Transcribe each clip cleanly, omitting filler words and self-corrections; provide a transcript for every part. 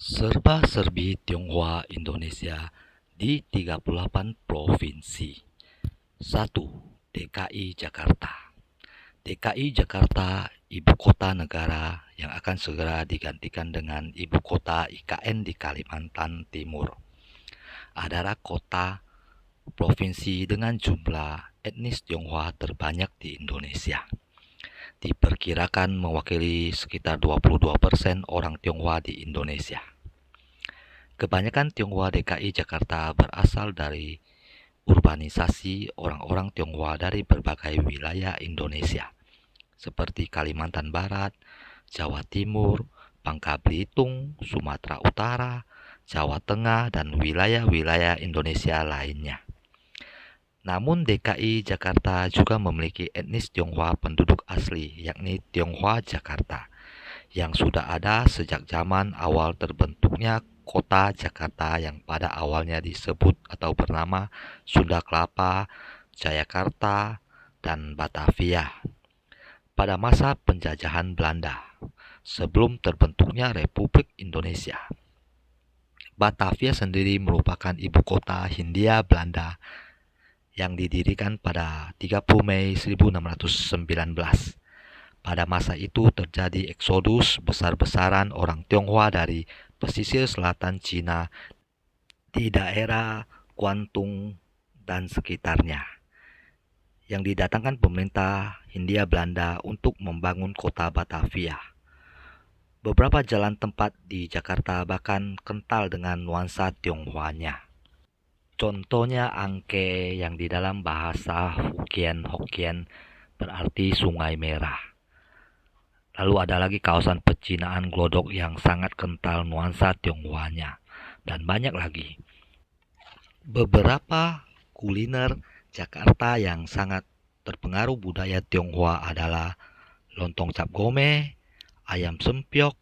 Serba-serbi Tionghoa Indonesia di 38 provinsi. 1. DKI Jakarta. DKI Jakarta ibu kota negara yang akan segera digantikan dengan ibu kota IKN di Kalimantan Timur. Adalah kota provinsi dengan jumlah etnis Tionghoa terbanyak di Indonesia. Diperkirakan mewakili sekitar 22% orang Tionghoa di Indonesia. Kebanyakan Tionghoa DKI Jakarta berasal dari urbanisasi orang-orang Tionghoa dari berbagai wilayah Indonesia, seperti Kalimantan Barat, Jawa Timur, Bangka Belitung, Sumatera Utara, Jawa Tengah, dan wilayah-wilayah Indonesia lainnya. Namun DKI Jakarta juga memiliki etnis Tionghoa penduduk asli, yakni Tionghoa Jakarta, yang sudah ada sejak zaman awal terbentuknya kota Jakarta yang pada awalnya disebut atau bernama Sunda Kelapa, Jayakarta, dan Batavia. Pada masa penjajahan Belanda, sebelum terbentuknya Republik Indonesia. Batavia sendiri merupakan ibu kota Hindia Belanda yang didirikan pada 30 Mei 1619. Pada masa itu terjadi eksodus besar-besaran orang Tionghoa dari pesisir selatan Cina di daerah Guangdong dan sekitarnya, yang didatangkan pemerintah Hindia Belanda untuk membangun kota Batavia. Beberapa jalan tempat di Jakarta bahkan kental dengan nuansa Tionghoanya. Contohnya Angke yang di dalam bahasa Hokkien berarti Sungai Merah. Lalu ada lagi kawasan pecinaan Glodok yang sangat kental nuansa Tionghoanya. Dan banyak lagi. Beberapa kuliner Jakarta yang sangat terpengaruh budaya Tionghoa adalah lontong cap gome, ayam sempiok,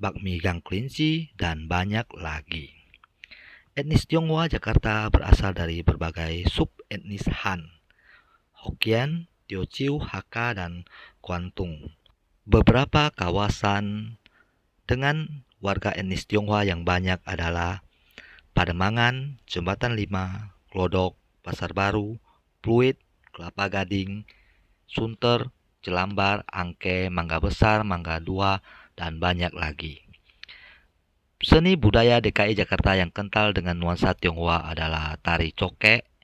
bakmi gang kelinci, dan banyak lagi. Etnis Tionghoa Jakarta berasal dari berbagai sub-etnis Han, Hokkien, Teochew, Hakka, dan Guangdong. Beberapa kawasan dengan warga etnis Tionghoa yang banyak adalah Pademangan, Jembatan 5, Glodok, Pasar Baru, Pluit, Kelapa Gading, Sunter, Jelambar, Angke, Mangga Besar, Mangga 2, dan banyak lagi. Seni budaya DKI Jakarta yang kental dengan nuansa Tionghoa adalah tari coke.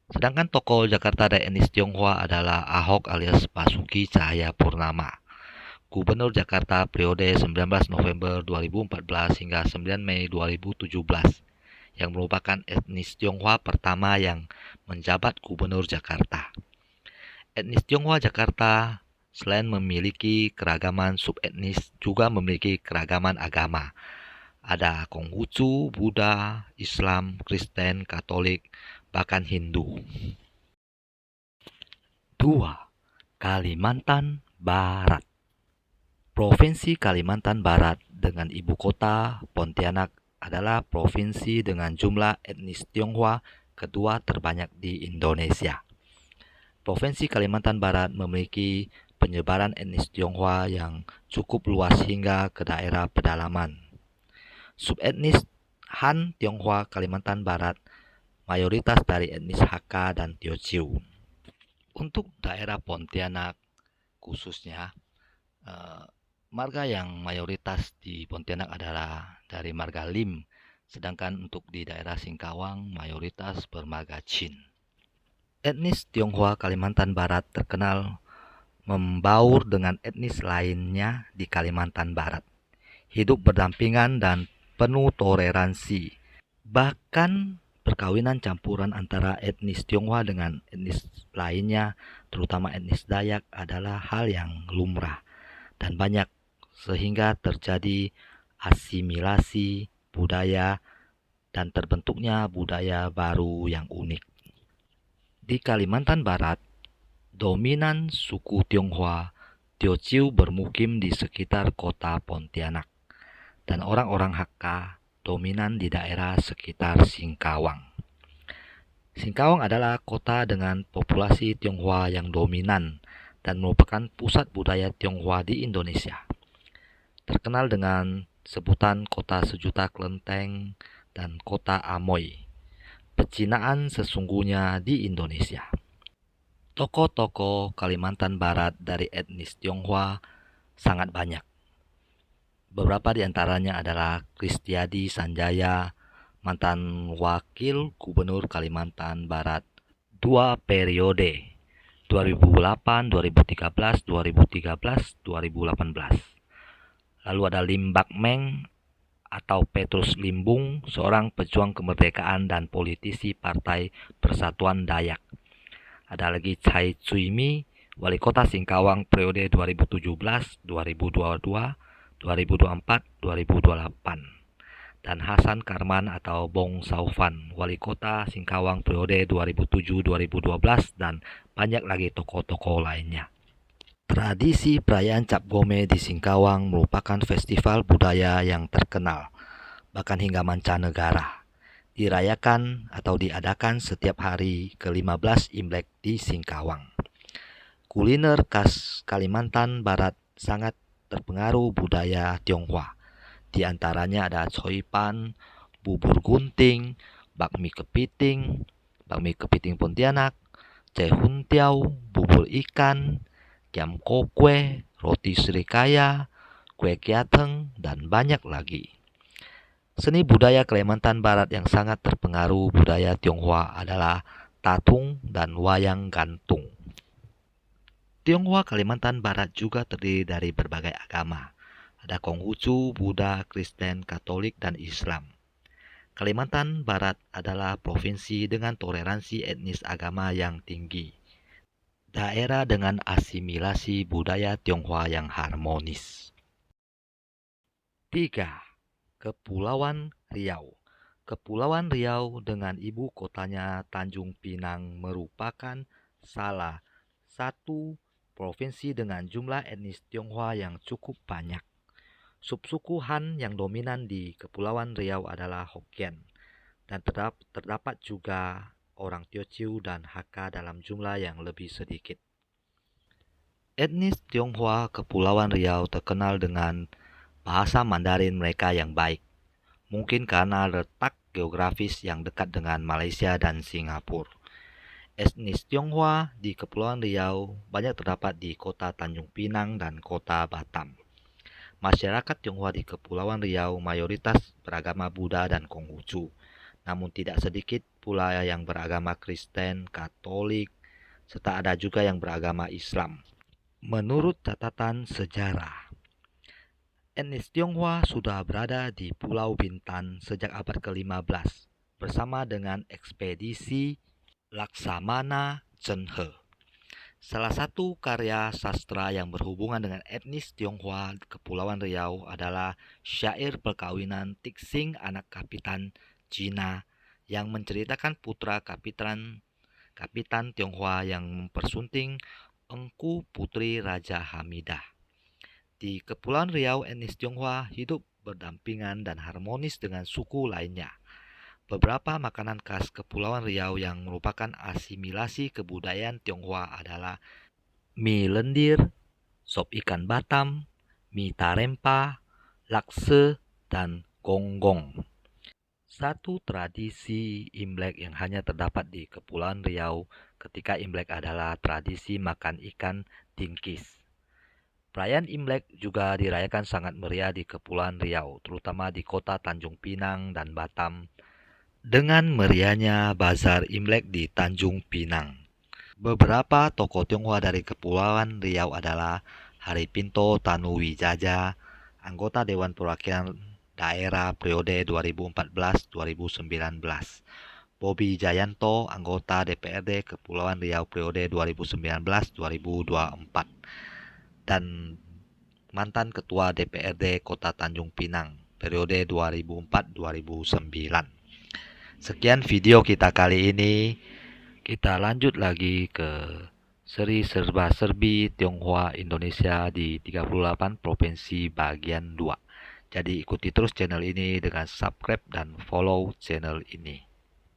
Sedangkan tokoh Jakarta dari etnis Tionghoa adalah Ahok alias Basuki Cahayapurnama, Gubernur Jakarta periode 19 November 2014 hingga 9 Mei 2017, yang merupakan etnis Tionghoa pertama yang menjabat Gubernur Jakarta. Etnis Tionghoa Jakarta selain memiliki keragaman subetnis juga memiliki keragaman agama. Ada Konghucu, Buddha, Islam, Kristen, Katolik, bahkan Hindu. 2. Kalimantan Barat. Provinsi Kalimantan Barat dengan ibu kota Pontianak adalah provinsi dengan jumlah etnis Tionghoa kedua terbanyak di Indonesia. Provinsi Kalimantan Barat memiliki penyebaran etnis Tionghoa yang cukup luas hingga ke daerah pedalaman. Subetnis Han Tionghoa Kalimantan Barat mayoritas dari etnis Hakka dan Teochew. Untuk daerah Pontianak khususnya, marga yang mayoritas di Pontianak adalah dari marga Lim, sedangkan untuk di daerah Singkawang mayoritas bermarga Chin. Etnis Tionghoa Kalimantan Barat terkenal membaur dengan etnis lainnya di Kalimantan Barat. Hidup berdampingan dan penuh toleransi. Bahkan perkawinan campuran antara etnis Tionghoa dengan etnis lainnya, terutama etnis Dayak, adalah hal yang lumrah dan banyak, sehingga terjadi asimilasi budaya dan terbentuknya budaya baru yang unik. Di Kalimantan Barat, dominan suku Tionghoa Teochew bermukim di sekitar kota Pontianak, dan orang-orang Hakka dominan di daerah sekitar Singkawang. Singkawang adalah kota dengan populasi Tionghoa yang dominan dan merupakan pusat budaya Tionghoa di Indonesia. Terkenal dengan sebutan kota sejuta kelenteng, dan kota Amoy. Pecinaan sesungguhnya di Indonesia. Tokoh-tokoh Kalimantan Barat dari etnis Tionghoa sangat banyak. Beberapa di antaranya adalah Kristiadi Sanjaya, mantan wakil gubernur Kalimantan Barat 2 periode, 2008, 2013, 2013, 2018. Lalu ada Lim Bak Meng atau Petrus Limbung, seorang pejuang kemerdekaan dan politisi Partai Persatuan Dayak. Ada lagi Chai Cui-mi, wali kota Singkawang periode 2017, 2022, 2024, 2028. Dan Hasan Karman atau Bong Saufan, wali kota Singkawang periode 2007, 2012, dan banyak lagi tokoh-tokoh lainnya. Tradisi perayaan Cap Gome di Singkawang merupakan festival budaya yang terkenal, bahkan hingga mancanegara. Dirayakan atau diadakan setiap hari ke-15 Imlek di Singkawang. Kuliner khas Kalimantan Barat sangat terpengaruh budaya Tionghoa. Di antaranya ada choy pan, bubur gunting, bakmi kepiting Pontianak, cehun tiao, bubur ikan, kiam kokwe, roti serikaya, kue kiateng, dan banyak lagi. Seni budaya Kalimantan Barat yang sangat terpengaruh budaya Tionghoa adalah tatung dan wayang gantung. Tionghoa Kalimantan Barat juga terdiri dari berbagai agama. Ada Konghucu, Buddha, Kristen, Katolik, dan Islam. Kalimantan Barat adalah provinsi dengan toleransi etnis agama yang tinggi. Daerah dengan asimilasi budaya Tionghoa yang harmonis. 3. Kepulauan Riau. Kepulauan Riau dengan ibu kotanya Tanjung Pinang merupakan salah satu provinsi dengan jumlah etnis Tionghoa yang cukup banyak. Subsuku Han yang dominan di Kepulauan Riau adalah Hokkien, dan terdapat juga orang Teochew dan Hakka dalam jumlah yang lebih sedikit. Etnis Tionghoa Kepulauan Riau terkenal dengan bahasa Mandarin mereka yang baik, mungkin karena letak geografis yang dekat dengan Malaysia dan Singapura. Etnis Tionghoa di Kepulauan Riau banyak terdapat di kota Tanjung Pinang dan kota Batam. Masyarakat Tionghoa di Kepulauan Riau mayoritas beragama Buddha dan Konghucu, namun tidak sedikit pula yang beragama Kristen, Katolik, serta ada juga yang beragama Islam. Menurut catatan sejarah, etnis Tionghoa sudah berada di Pulau Bintan sejak abad ke-15 bersama dengan ekspedisi Laksamana Zhenhe. Salah satu karya sastra yang berhubungan dengan etnis Tionghoa Kepulauan Riau adalah syair perkawinan Tixing anak Kapitan Cina yang menceritakan putra Kapitan Tionghoa yang mempersunting Engku Putri Raja Hamidah. Di Kepulauan Riau, etnis Tionghoa hidup berdampingan dan harmonis dengan suku lainnya. Beberapa makanan khas Kepulauan Riau yang merupakan asimilasi kebudayaan Tionghoa adalah mie lendir, sop ikan Batam, mie tarempa, lakse, dan gonggong. Satu tradisi Imlek yang hanya terdapat di Kepulauan Riau ketika Imlek adalah tradisi makan ikan tingkis. Perayaan Imlek juga dirayakan sangat meriah di Kepulauan Riau, terutama di kota Tanjung Pinang dan Batam, dengan meriahnya Bazar Imlek di Tanjung Pinang. Beberapa tokoh Tionghoa dari Kepulauan Riau adalah Haripinto Tanuwijaya, anggota Dewan Perwakilan Daerah periode 2014-2019. Bobi Jayanto, anggota DPRD Kepulauan Riau periode 2019-2024. Dan mantan Ketua DPRD Kota Tanjung Pinang periode 2004-2009. Sekian video kita kali ini. Kita lanjut lagi ke seri serba-serbi Tionghoa Indonesia di 38 provinsi bagian 2. Jadi ikuti terus channel ini dengan subscribe dan follow channel ini.